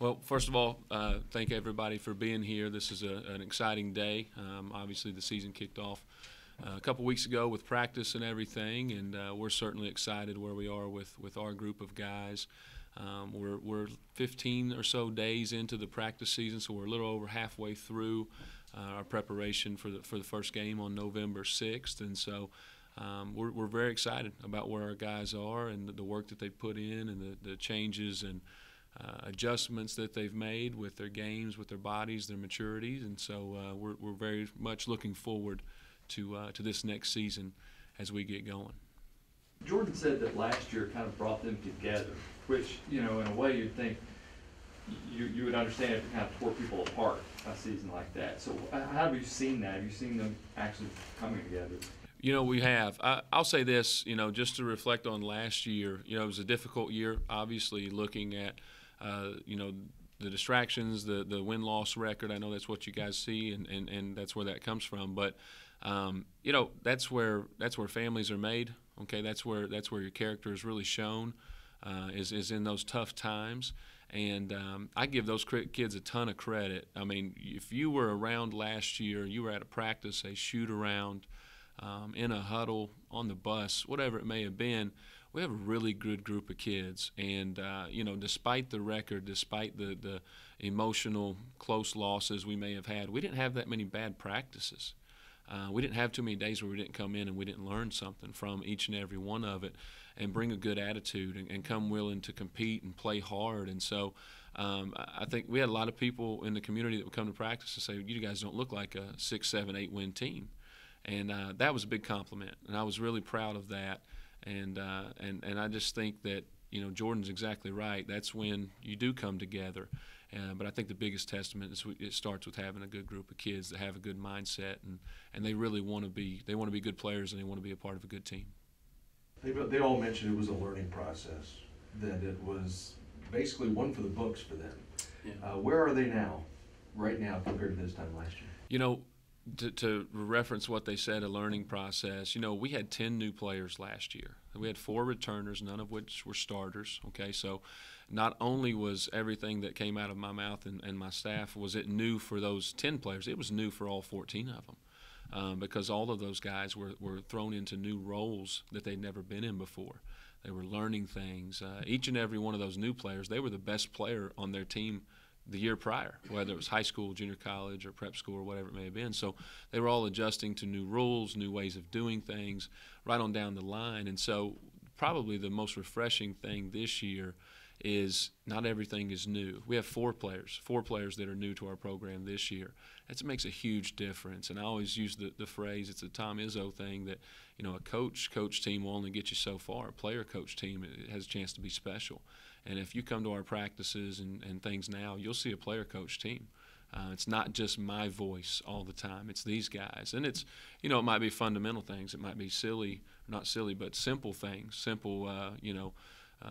Well, first of all, thank everybody for being here. This is an exciting day. Obviously, the season kicked off a couple weeks ago with practice and everything, and we're certainly excited where we are with our group of guys. We're 15 or so days into the practice season, so we're a little over halfway through our preparation for the first game on November 6th, and so we're very excited about where our guys are and the work that they've put in and the changes and adjustments that they've made with their games, with their bodies, their maturities, and so we're very much looking forward to this next season as we get going. Jordan said that last year kind of brought them together, which, in a way you'd think you would understand if it kind of tore people apart a season like that. So how have you seen that? Have you seen them actually coming together? We have. I'll say this, just to reflect on last year, it was a difficult year, obviously, looking at, the distractions, the win-loss record. I know that's what you guys see, and that's where that comes from. But, that's where families are made, okay? That's where your character is really shown, is in those tough times. And I give those kids a ton of credit. I mean, if you were around last year, you were at a practice, a shoot-around, in a huddle, on the bus, whatever it may have been, we have a really good group of kids. And, despite the record, despite the emotional close losses we may have had, we didn't have that many bad practices. We didn't have too many days where we didn't come in and we didn't learn something from each and every one of it and bring a good attitude and come willing to compete and play hard. And so I think we had a lot of people in the community that would come to practice and say, you guys don't look like a 6, 7, 8 win team. And that was a big compliment, and I was really proud of that. And I just think that Jordan's exactly right. That's when you do come together. But I think the biggest testament is it starts with having a good group of kids that have a good mindset, and they really want to be good players, and they want to be a part of a good team. They all mentioned it was a learning process, that it was basically one for the books for them. Yeah. Where are they now, right now, compared to this time last year? To reference what they said, a learning process, we had 10 new players last year. We had 4 returners, none of which were starters, okay? So not only was everything that came out of my mouth and my staff, was it new for those 10 players, it was new for all 14 of them because all of those guys were thrown into new roles that they'd never been in before. They were learning things. Each and every one of those new players, they were the best player on their team the year prior, whether it was high school, junior college, or prep school, or whatever it may have been. So they were all adjusting to new rules, new ways of doing things, right on down the line. And so probably the most refreshing thing this year is not everything is new. We have 4 players that are new to our program this year. That makes a huge difference. And I always use the phrase, it's a Tom Izzo thing, that a coach team will only get you so far. A player-coach team has a chance to be special. And if you come to our practices and things now, you'll see a player-coach team. It's not just my voice all the time. It's these guys. And it's, it might be fundamental things. It might be silly, not silly, but simple things, simple,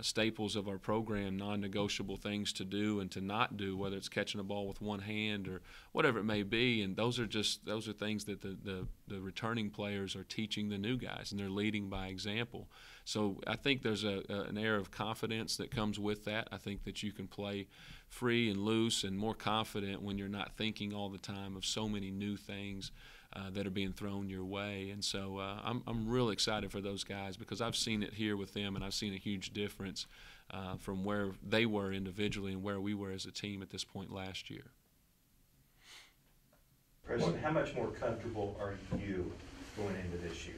staples of our program, non-negotiable things to do and to not do, whether it's catching a ball with one hand or whatever it may be. And those are things that the returning players are teaching the new guys, and they're leading by example. So I think there's an air of confidence that comes with that. I think that you can play free and loose and more confident when you're not thinking all the time of so many new things that are being thrown your way. And so I'm real excited for those guys because I've seen it here with them, and I've seen a huge difference from where they were individually and where we were as a team at this point last year. Preston, how much more comfortable are you going into this year?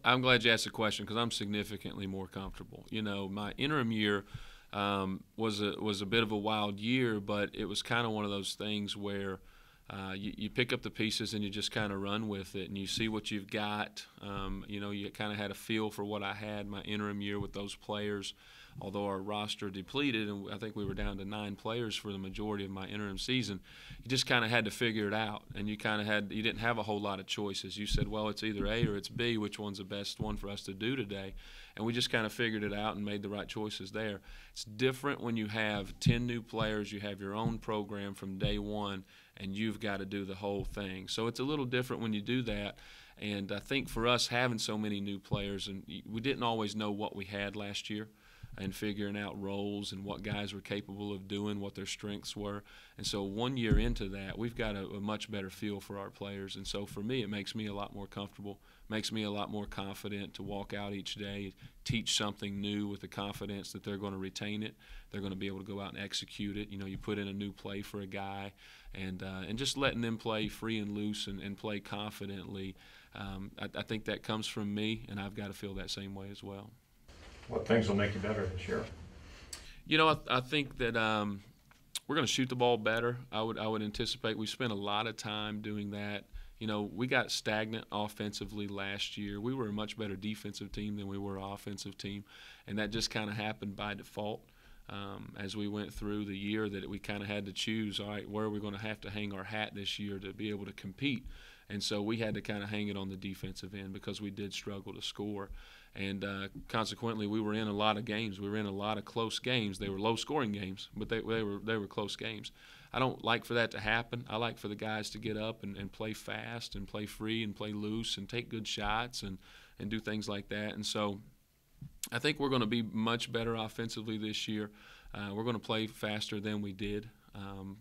I'm glad you asked the question because I'm significantly more comfortable. My interim year was a bit of a wild year, but it was kind of one of those things where you pick up the pieces and you just kind of run with it, and you see what you've got. You kind of had a feel for what I had my interim year with those players. Although our roster depleted, and I think we were down to 9 players for the majority of my interim season, you just kind of had to figure it out, and you didn't have a whole lot of choices. You said, well, it's either A or it's B. Which one's the best one for us to do today? And we just kind of figured it out and made the right choices there. It's different when you have 10 new players, you have your own program from day one, and you've got to do the whole thing. So it's a little different when you do that. And I think for us having so many new players, and we didn't always know what we had last year. and figuring out roles and what guys were capable of doing, what their strengths were. And so 1 year into that, we've got a much better feel for our players. And so for me, it makes me a lot more comfortable, makes me a lot more confident to walk out each day, teach something new with the confidence that they're going to retain it. They're going to be able to go out and execute it. You know, you put in a new play for a guy, and just letting them play free and loose and play confidently. I think that comes from me, and I've got to feel that same way as well. What things will make you better this year? You know, I think that we're going to shoot the ball better. I would anticipate. We spent a lot of time doing that. You know, we got stagnant offensively last year. We were a much better defensive team than we were an offensive team, and that just kind of happened by default. As we went through the year, that we kind of had to choose, all right, where are we going to have to hang our hat this year to be able to compete? And so we had to kind of hang it on the defensive end because we did struggle to score. And consequently, we were in a lot of games. We were in a lot of close games. They were low-scoring games, but they were close games. I don't like for that to happen. I like for the guys to get up and play fast and play free and play loose and take good shots and do things like that. And so I think we're going to be much better offensively this year. We're going to play faster than we did.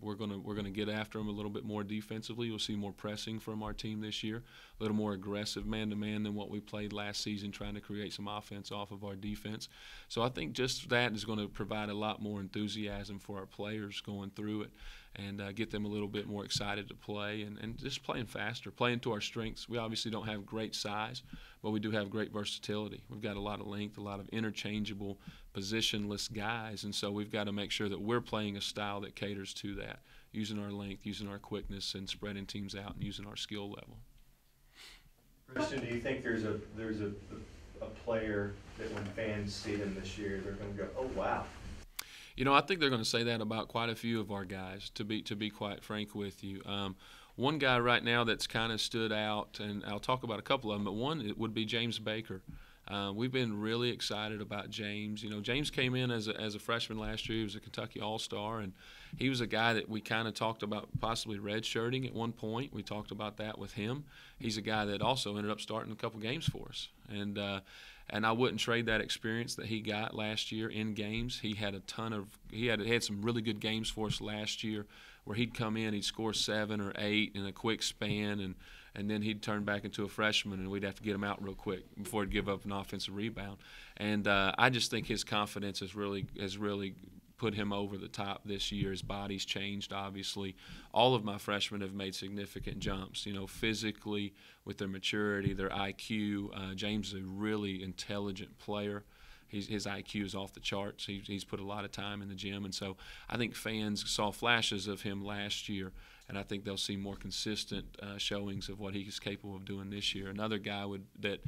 We're going to get after them a little bit more defensively. You'll see more pressing from our team this year, a little more aggressive man-to-man than what we played last season, trying to create some offense off of our defense. So I think just that is going to provide a lot more enthusiasm for our players going through it, and get them a little bit more excited to play and just playing faster, playing to our strengths. We obviously don't have great size, but we do have great versatility. We've got a lot of length, a lot of interchangeable, positionless guys, and so we've got to make sure that we're playing a style that caters to that, using our length, using our quickness, and spreading teams out and using our skill level. Preston, do you think there's a player that when fans see him this year, they're going to go, oh, wow? You know, I think they're going to say that about quite a few of our guys, to be quite frank with you. One guy right now that's kind of stood out, and I'll talk about a couple of them, but one it would be James Baker. We've been really excited about James. You know, James came in as a freshman last year. He was a Kentucky All-Star, and he was a guy that we kind of talked about possibly redshirting at one point. We talked about that with him. He's a guy that also ended up starting a couple games for us, and I wouldn't trade that experience that he got last year in games. He had had some really good games for us last year, where he'd come in, he'd score 7 or 8 in a quick span, and then he'd turn back into a freshman, and we'd have to get him out real quick before he'd give up an offensive rebound. And I just think his confidence has really put him over the top this year. His body's changed, obviously. All of my freshmen have made significant jumps, you know, physically, with their maturity, their IQ. James is a really intelligent player. His IQ is off the charts. He's put a lot of time in the gym, and so I think fans saw flashes of him last year, and I think they'll see more consistent showings of what he's capable of doing this year. Another guy that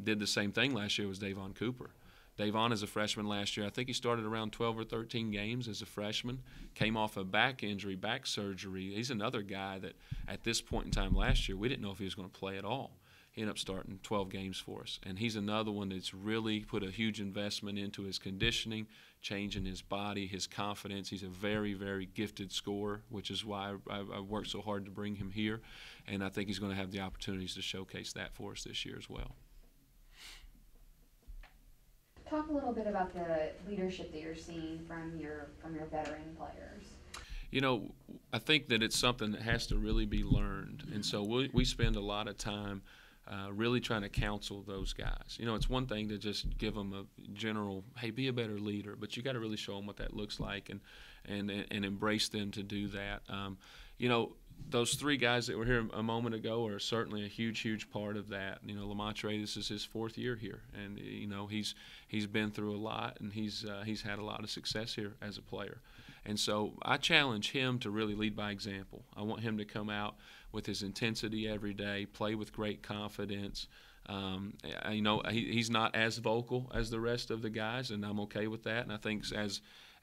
did the same thing last year was Davon Cooper. Davon is a freshman last year. I think he started around 12 or 13 games as a freshman, came off a back injury, back surgery. He's another guy that at this point in time last year, we didn't know if he was going to play at all. He ended up starting 12 games for us. And he's another one that's really put a huge investment into his conditioning, changing his body, his confidence. He's a very, very gifted scorer, which is why I worked so hard to bring him here. And I think he's going to have the opportunities to showcase that for us this year as well. Talk a little bit about the leadership that you're seeing from your veteran players. You know, I think that it's something that has to really be learned. And so we spend a lot of time really trying to counsel those guys. You know, it's one thing to just give them a general, hey, be a better leader, but you got to really show them what that looks like and embrace them to do that. You know, those 3 guys that were here a moment ago are certainly a huge part of that. You know, Lamontre, this is his 4th year here, and you know he's been through a lot, and he's had a lot of success here as a player. And so I challenge him to really lead by example. I want him to come out with his intensity every day, play with great confidence. You know, he's not as vocal as the rest of the guys, and I'm okay with that. And I think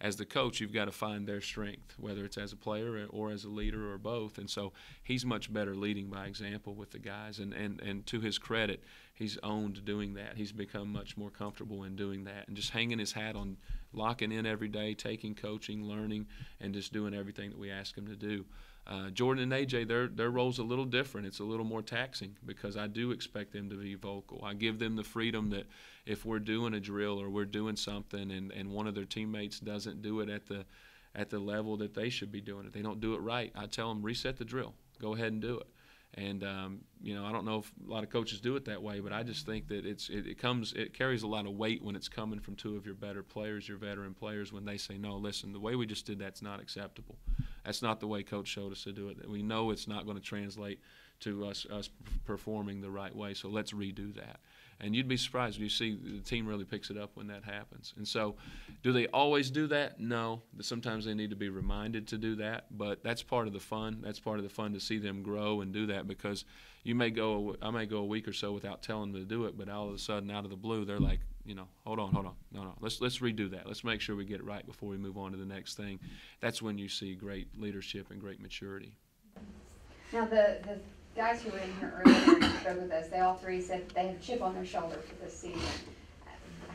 as the coach, you've got to find their strength, whether it's as a player or as a leader or both. And so he's much better leading by example with the guys. And to his credit, he's owned doing that. He's become much more comfortable in doing that and just hanging his hat on locking in every day, taking coaching, learning, and just doing everything that we ask him to do. Jordan and AJ, their role's a little different. It's a little more taxing because I do expect them to be vocal. I give them the freedom that if we're doing a drill or we're doing something and one of their teammates doesn't do it at the level that they should be doing it, they don't do it right, I tell them, reset the drill. Go ahead and do it. And I don't know if a lot of coaches do it that way, but I just think that it carries a lot of weight when it's coming from two of your better players, your veteran players, when they say, no, listen, the way we just did that's not acceptable. That's not the way Coach showed us to do it. We know it's not going to translate to us performing the right way, so let's redo that. And you'd be surprised when you see the team really picks it up when that happens. And so do they always do that? No. Sometimes they need to be reminded to do that, but that's part of the fun. That's part of the fun to see them grow and do that, because I may go a week or so without telling them to do it, but all of a sudden, out of the blue, they're like, hold on. No, let's redo that. Let's make sure we get it right before we move on to the next thing. That's when you see great leadership and great maturity. Now, the guys who were in here earlier and spoke with us, they all three said that they have a chip on their shoulder for this season.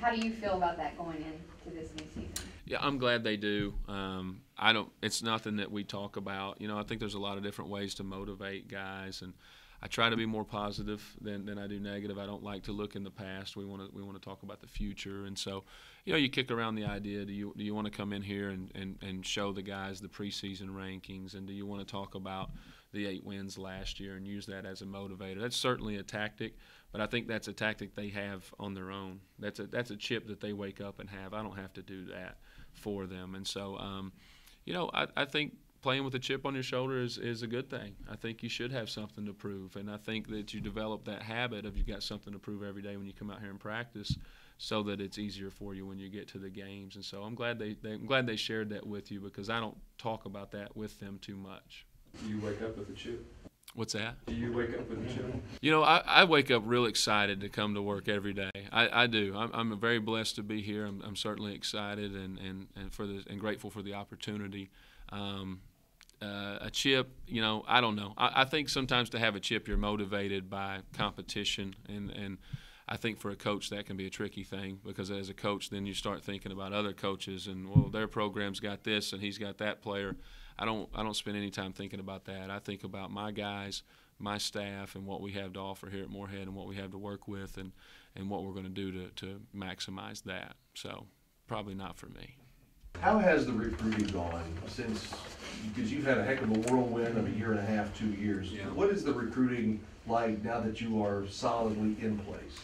How do you feel about that going into this new season? Yeah, I'm glad they do. It's nothing that we talk about. I think there's a lot of different ways to motivate guys, and I try to be more positive than I do negative. I don't like to look in the past. We want to talk about the future, and so you kick around the idea. Do you want to come in here and show the guys the preseason rankings, and do you want to talk about the 8 wins last year and use that as a motivator? That's certainly a tactic, but I think that's a tactic they have on their own. That's a chip that they wake up and have. I don't have to do that for them, and so I think playing with a chip on your shoulder is a good thing. I think you should have something to prove, and I think that you develop that habit of you've got something to prove every day when you come out here and practice, so that it's easier for you when you get to the games. And so I'm glad they shared that with you, because I don't talk about that with them too much. Do you wake up with a chip? What's that? Do you wake up with a chip? I wake up real excited to come to work every day. I do. I'm very blessed to be here. I'm certainly excited and grateful for the opportunity. A chip, I don't know. I think sometimes to have a chip, you're motivated by competition, and I think for a coach that can be a tricky thing, because as a coach then you start thinking about other coaches and, well, their program's got this and he's got that player. I don't spend any time thinking about that. I think about my guys, my staff, and what we have to offer here at Morehead and what we have to work with and what we're going to do to maximize that. So probably not for me. How has the recruiting gone because you've had a heck of a whirlwind of a year and a half, 2 years. Yeah. What is the recruiting like now that you are solidly in place?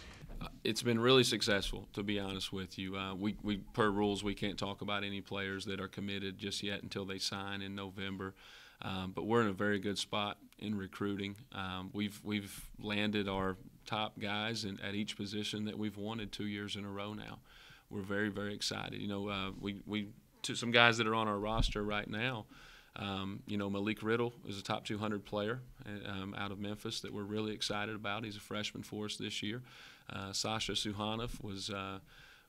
It's been really successful, to be honest with you. We per rules, we can't talk about any players that are committed just yet until they sign in November. But we're in a very good spot in recruiting. We've landed our top guys at each position that we've wanted 2 years in a row now. We're very, very excited. To some guys that are on our roster right now, Malik Riddle is a top 200 player out of Memphis that we're really excited about. He's a freshman for us this year. Sasha Suhanov was a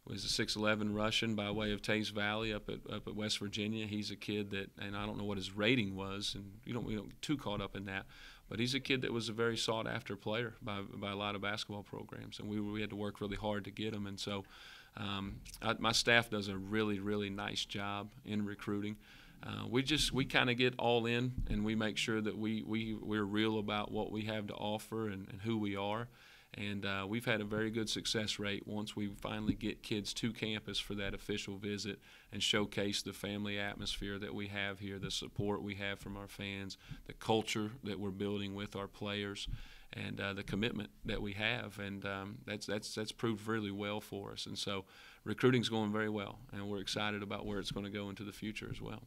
6'11" Russian by way of Taze Valley up at West Virginia. He's a kid that, and I don't know what his rating was, and we don't get too caught up in that, but he's a kid that was a very sought-after player by a lot of basketball programs, and we had to work really hard to get him. And so my staff does a really, really nice job in recruiting. We kind of get all in, and we make sure that we're real about what we have to offer and who we are. And we've had a very good success rate once we finally get kids to campus for that official visit and showcase the family atmosphere that we have here, the support we have from our fans, the culture that we're building with our players, and the commitment that we have. And that's proved really well for us. And so recruiting's going very well, and we're excited about where it's going to go into the future as well.